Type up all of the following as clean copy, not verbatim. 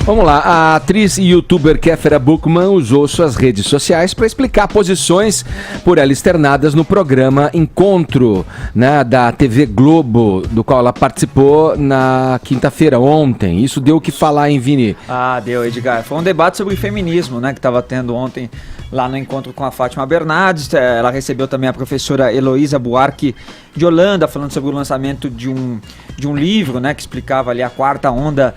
Vamos lá, a atriz e youtuber Kéfera Buchmann usou suas redes sociais para explicar posições por ela externadas no programa Encontro, né, da TV Globo, do qual ela participou na quinta-feira, ontem. Isso deu o que falar, hein, Vini? Ah, deu, Edgar. Foi um debate sobre feminismo, né, que estava tendo ontem lá no encontro com a Fátima Bernardes. Ela recebeu também a professora Heloísa Buarque de Holanda, falando sobre o lançamento de um livro, né, que explicava ali a quarta onda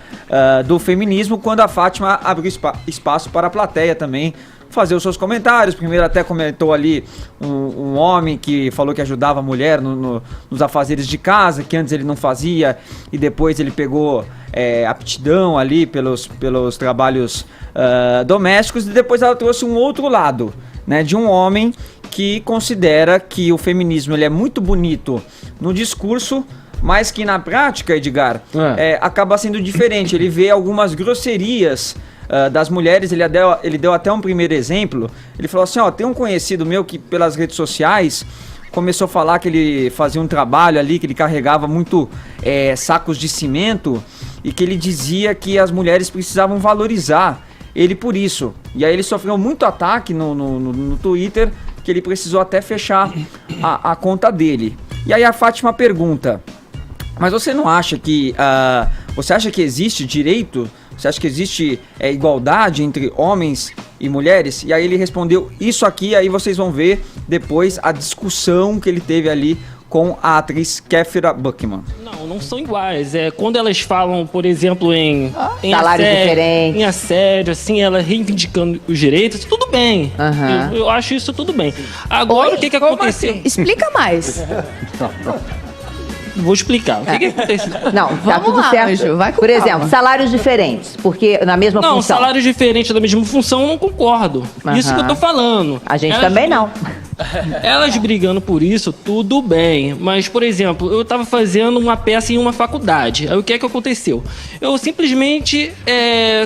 do feminismo, quando a Fátima abriu espaço para a plateia também fazer os seus comentários. Primeiro até comentou ali um homem que falou que ajudava a mulher nos afazeres de casa, que antes ele não fazia, e depois ele pegou aptidão ali pelos trabalhos domésticos, e depois ela trouxe um outro lado, né, de um homem que considera que o feminismo ele é muito bonito no discurso, mas que na prática, Edgar, acaba sendo diferente. Ele vê algumas grosserias das mulheres. Ele deu até um primeiro exemplo. Ele falou assim, tem um conhecido meu que pelas redes sociais começou a falar que ele fazia um trabalho ali, que ele carregava muito sacos de cimento, e que ele dizia que as mulheres precisavam valorizar ele por isso. E aí ele sofreu muito ataque no Twitter, que ele precisou até fechar a conta dele. E aí a Fátima pergunta, mas você não acha que... você acha que existe direito? Você acha que existe igualdade entre homens e mulheres? E aí ele respondeu isso aqui, aí vocês vão ver depois a discussão que ele teve ali com a atriz Kéfera Buchmann. Não são iguais. Quando elas falam, por exemplo, em salário diferente, em assédio, assim, ela reivindicando os direitos, tudo bem. Uhum. Eu acho isso tudo bem. Agora, o que aconteceu? Assim? Explica mais. Vou explicar. O que aconteceu? Não, tá tudo certo. Anjo, vai com Por calma. Exemplo, salários diferentes, porque na mesma função. Não, salários diferentes da mesma função eu não concordo. Isso que eu tô falando. A gente também não. Elas brigando por isso, tudo bem. Mas, por exemplo, eu tava fazendo uma peça em uma faculdade. Aí o que aconteceu? Eu simplesmente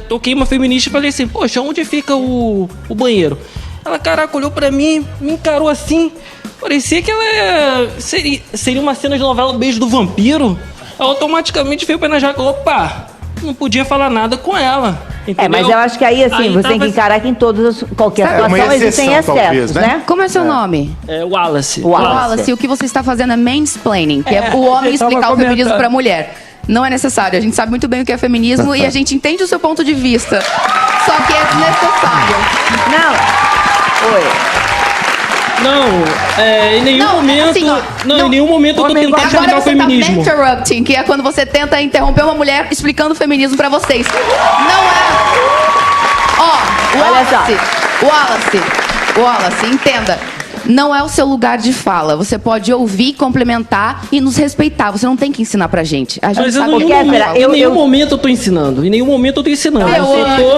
toquei uma feminista e falei assim, poxa, onde fica o banheiro? Ela, caraca, olhou pra mim, me encarou assim. Parecia que ela seria uma cena de novela Beijo do Vampiro. Ela automaticamente veio pra na jaca. Opa, não podia falar nada com ela. Entendeu? Mas eu acho que aí, assim, você tem que encarar que em qualquer situação existem excessos, né? Como é seu nome? Wallace. Wallace, o que você está fazendo é mansplaining, que é o homem explicar o feminismo pra mulher. Não é necessário, a gente sabe muito bem o que é feminismo e a gente entende o seu ponto de vista. Só que é desnecessário. Oi. Em nenhum momento. Assim, em nenhum momento eu tô tentando explicar o feminismo. Agora você tá interrupting, que é quando você tenta interromper uma mulher explicando o feminismo pra vocês. Não é. Wallace, entenda. Não é o seu lugar de fala. Você pode ouvir, complementar e nos respeitar. Você não tem que ensinar pra gente. A gente Mas sabe em nenhum momento eu tô ensinando. Em nenhum momento eu tô ensinando.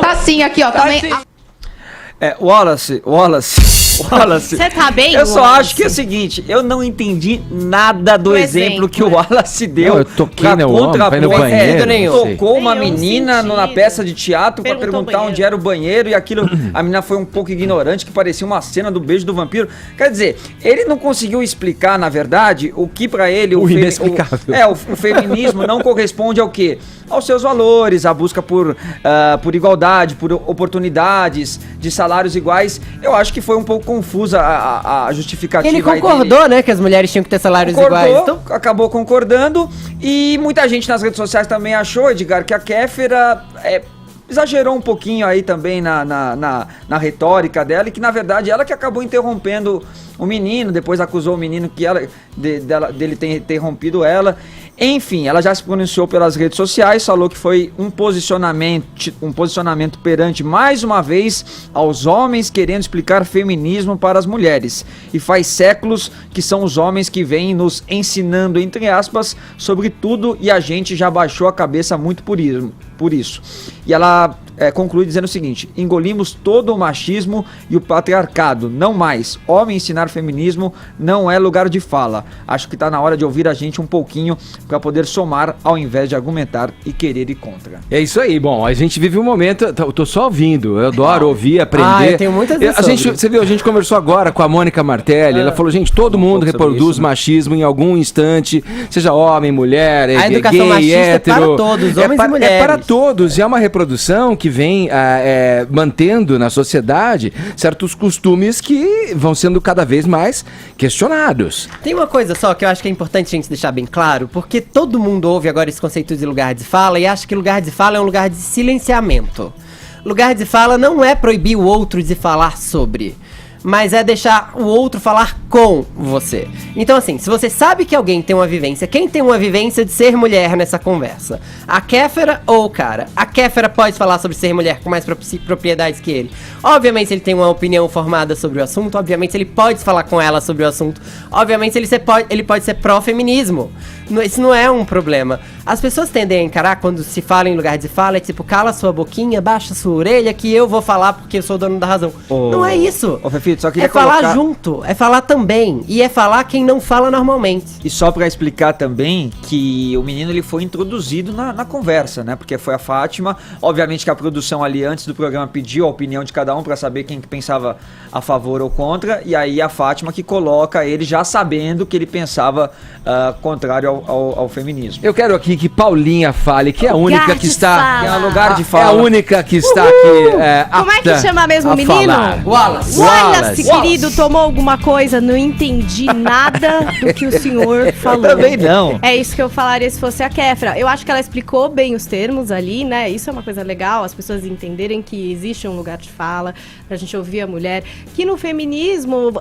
Tá sim, aqui, ó. Também. Wallace. Você tá bem, Eu só acho que é o seguinte, eu não entendi nada do exemplo que o Wallace deu. Não, eu toquei no homem, vai no banheiro. Tocou uma menina na peça de teatro pra perguntar onde era o banheiro, e aquilo, a menina foi um pouco ignorante, que parecia uma cena do Beijo do Vampiro. Quer dizer, ele não conseguiu explicar, na verdade, o que pra ele o feminismo não corresponde ao quê? Aos seus valores, a busca por igualdade, por oportunidades, de salários iguais. Eu acho que foi um pouco confusa a justificativa. Ele concordou, né, que as mulheres tinham que ter salários iguais. Então... Acabou concordando, e muita gente nas redes sociais também achou, Edgar, que a Kéfera exagerou um pouquinho aí também na retórica dela, e que na verdade ela que acabou interrompendo o menino, depois acusou o menino que dele ter interrompido ela. Enfim, ela já se pronunciou pelas redes sociais, falou que foi um posicionamento perante, mais uma vez, aos homens querendo explicar feminismo para as mulheres. E faz séculos que são os homens que vêm nos ensinando, entre aspas, sobre tudo, e a gente já baixou a cabeça muito por isso. E ela conclui dizendo o seguinte: engolimos todo o machismo e o patriarcado, não mais. Homem ensinar feminismo não é lugar de fala. Acho que tá na hora de ouvir a gente um pouquinho para poder somar ao invés de argumentar e querer ir contra. É isso aí. Bom, a gente vive um momento, eu tô só ouvindo, eu adoro ouvir, aprender. Eu tenho muitas Você viu, a gente conversou agora com a Mônica Martelli, ela falou, gente, todo mundo reproduz isso, machismo em algum instante, seja homem, mulher, a educação gay, machista hétero. É para todos, homens e mulheres. É para todos, e é uma reprodução que vem mantendo na sociedade certos costumes que vão sendo cada vez mais questionados. Tem uma coisa só que eu acho que é importante a gente deixar bem claro, porque todo mundo ouve agora esse conceito de lugar de fala e acha que lugar de fala é um lugar de silenciamento. Lugar de fala não é proibir o outro de falar sobre, mas é deixar o outro falar com você. Então assim, se você sabe que alguém tem uma vivência, quem tem uma vivência de ser mulher nessa conversa? A Kéfera ou o cara? A Kéfera pode falar sobre ser mulher com mais propriedades que ele. Obviamente ele tem uma opinião formada sobre o assunto, obviamente ele pode falar com ela sobre o assunto, obviamente ele pode ser pró-feminismo. Isso não é um problema. As pessoas tendem a encarar quando se fala em lugar de fala, é tipo, cala sua boquinha, baixa sua orelha que eu vou falar porque eu sou o dono da razão. Não é isso. Fefito, só queria falar junto, é falar também. E é falar quem não fala normalmente. E só pra explicar também que o menino ele foi introduzido na conversa, né? Porque foi a Fátima. Obviamente que a produção ali antes do programa pediu a opinião de cada um pra saber quem que pensava a favor ou contra. E aí a Fátima que coloca ele já sabendo que ele pensava contrário ao feminismo. Eu quero aqui que Paulinha fale, que é a única que está... É um lugar de É fala. a única que está aqui Como é que chama mesmo o menino? Wallace, querido, tomou alguma coisa? Não entendi nada do que o senhor falou. Eu também não. É isso que eu falaria se fosse a Kéfera. Eu acho que ela explicou bem os termos ali, né? Isso é uma coisa legal, as pessoas entenderem que existe um lugar de fala, pra gente ouvir a mulher. Que no feminismo,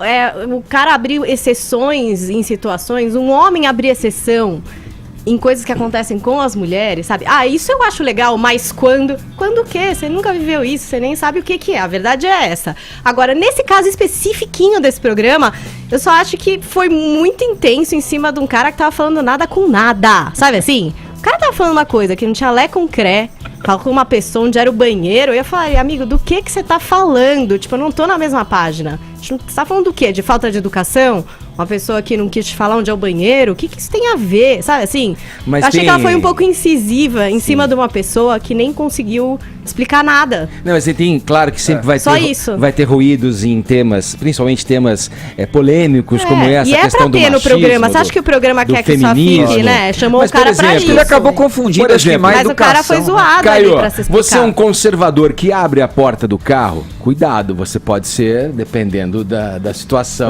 o cara abriu exceções em situações, um homem abrir exceção em coisas que acontecem com as mulheres, sabe? Isso eu acho legal, mas quando o quê? Você nunca viveu isso, você nem sabe o que é. A verdade é essa. Agora, nesse caso especifiquinho desse programa, eu só acho que foi muito intenso em cima de um cara que tava falando nada com nada, sabe assim? O cara tava falando uma coisa que não tinha lé com cré, falou com uma pessoa onde era o banheiro, eu ia falar, amigo, do que você tá falando? Tipo, eu não tô na mesma página. Você tá falando do quê? De falta de educação? Uma pessoa que não quis te falar onde é o banheiro? O que isso tem a ver? Sabe assim? Mas eu achei que ela foi um pouco incisiva em cima de uma pessoa que nem conseguiu explicar nada. Não, mas tem, claro que sempre vai ter ruídos em temas, principalmente temas polêmicos, como essa questão do machismo. E é pra ter no programa. Você acha que o programa quer que só fique, né? Chamou o cara pra isso. Ele acabou confundindo, acho que mais mas educação. O cara foi zoado Caio, ali pra se explicar. você é um conservador que abre a porta do carro, cuidado, você pode ser, dependendo da situação.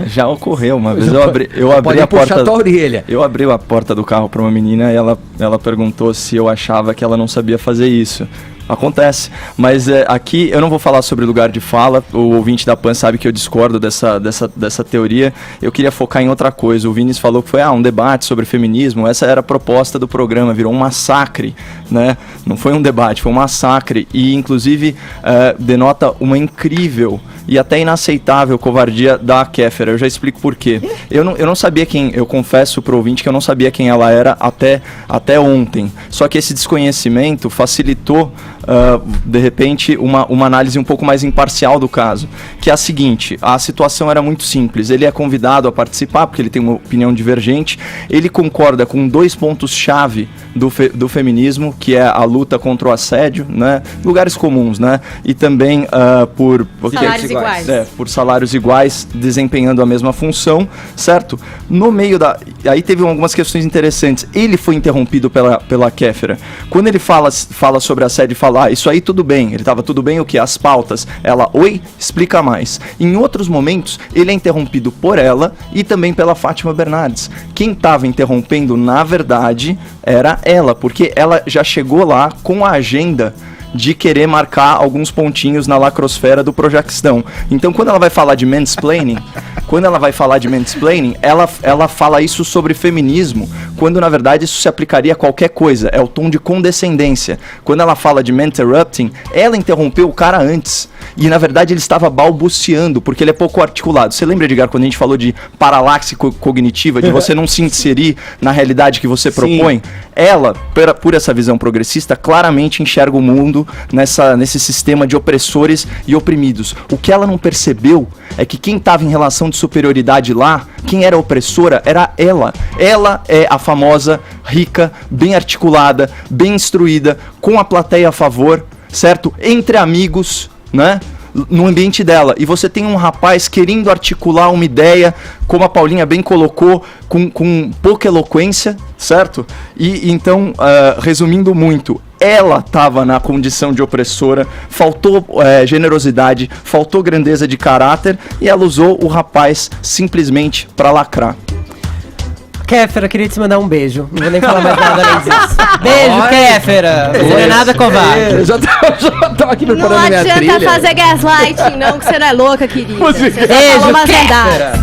Já ocorreu uma vez. Eu abri a porta. Tua orelha. Eu abri a porta do carro para uma menina e ela perguntou se eu achava que ela não sabia fazer isso. Acontece, mas aqui eu não vou falar sobre lugar de fala. O ouvinte da PAN sabe que eu discordo dessa teoria. Eu queria focar em outra coisa. O Vinícius falou que foi um debate sobre feminismo. Essa era a proposta do programa, virou um massacre, né? Não foi um debate, foi um massacre. E inclusive denota uma incrível e até inaceitável covardia da Kéfera. Eu já explico por quê. Eu não sabia quem, eu confesso pro ouvinte que eu não sabia quem ela era até ontem. Só que esse desconhecimento facilitou de repente uma análise um pouco mais imparcial do caso, que é a seguinte: a situação era muito simples. Ele é convidado a participar porque ele tem uma opinião divergente. Ele concorda com 2 pontos-chave do feminismo, que é a luta contra o assédio, né? Lugares comuns, né? E também por salários iguais. Por salários iguais, desempenhando a mesma função, certo? No meio aí teve algumas questões interessantes. Ele foi interrompido pela Kéfera. Quando ele fala sobre assédio e fala, isso aí tudo bem. Ele tava tudo bem o quê? As pautas. Ela, oi, explica mais. Em outros momentos, ele é interrompido por ela e também pela Fátima Bernardes. Quem tava interrompendo, na verdade, era ela, porque ela já chegou lá com a agenda de querer marcar alguns pontinhos na lacrosfera do Projaquistão. Então, quando ela vai falar de mansplaining, ela fala isso sobre feminismo, quando na verdade isso se aplicaria a qualquer coisa. É o tom de condescendência. Quando ela fala de interrupting, ela interrompeu o cara antes. E na verdade ele estava balbuciando, porque ele é pouco articulado. Você lembra, Edgar, quando a gente falou de paralaxe cognitiva, de você não se inserir na realidade que você propõe? Ela, por essa visão progressista, claramente enxerga o mundo nesse sistema de opressores e oprimidos. O que ela não percebeu é que quem estava em relação de superioridade lá, quem era opressora, era ela. Ela é a famosa, rica, bem articulada, bem instruída, com a plateia a favor, certo? Entre amigos, né? No ambiente dela. E você tem um rapaz querendo articular uma ideia, como a Paulinha bem colocou, com pouca eloquência, certo? E então, resumindo muito, ela estava na condição de opressora, faltou generosidade, faltou grandeza de caráter e ela usou o rapaz simplesmente pra lacrar. Kéfera, queria te mandar um beijo. Não vou nem falar mais nada além disso. Beijo, Kéfera. Você não é nada covarde. Já tô aqui preparando minha trilha. Não adianta fazer gaslighting, não, que você não é louca, querida. Você Beijo, falou umas Kéfera. verdades.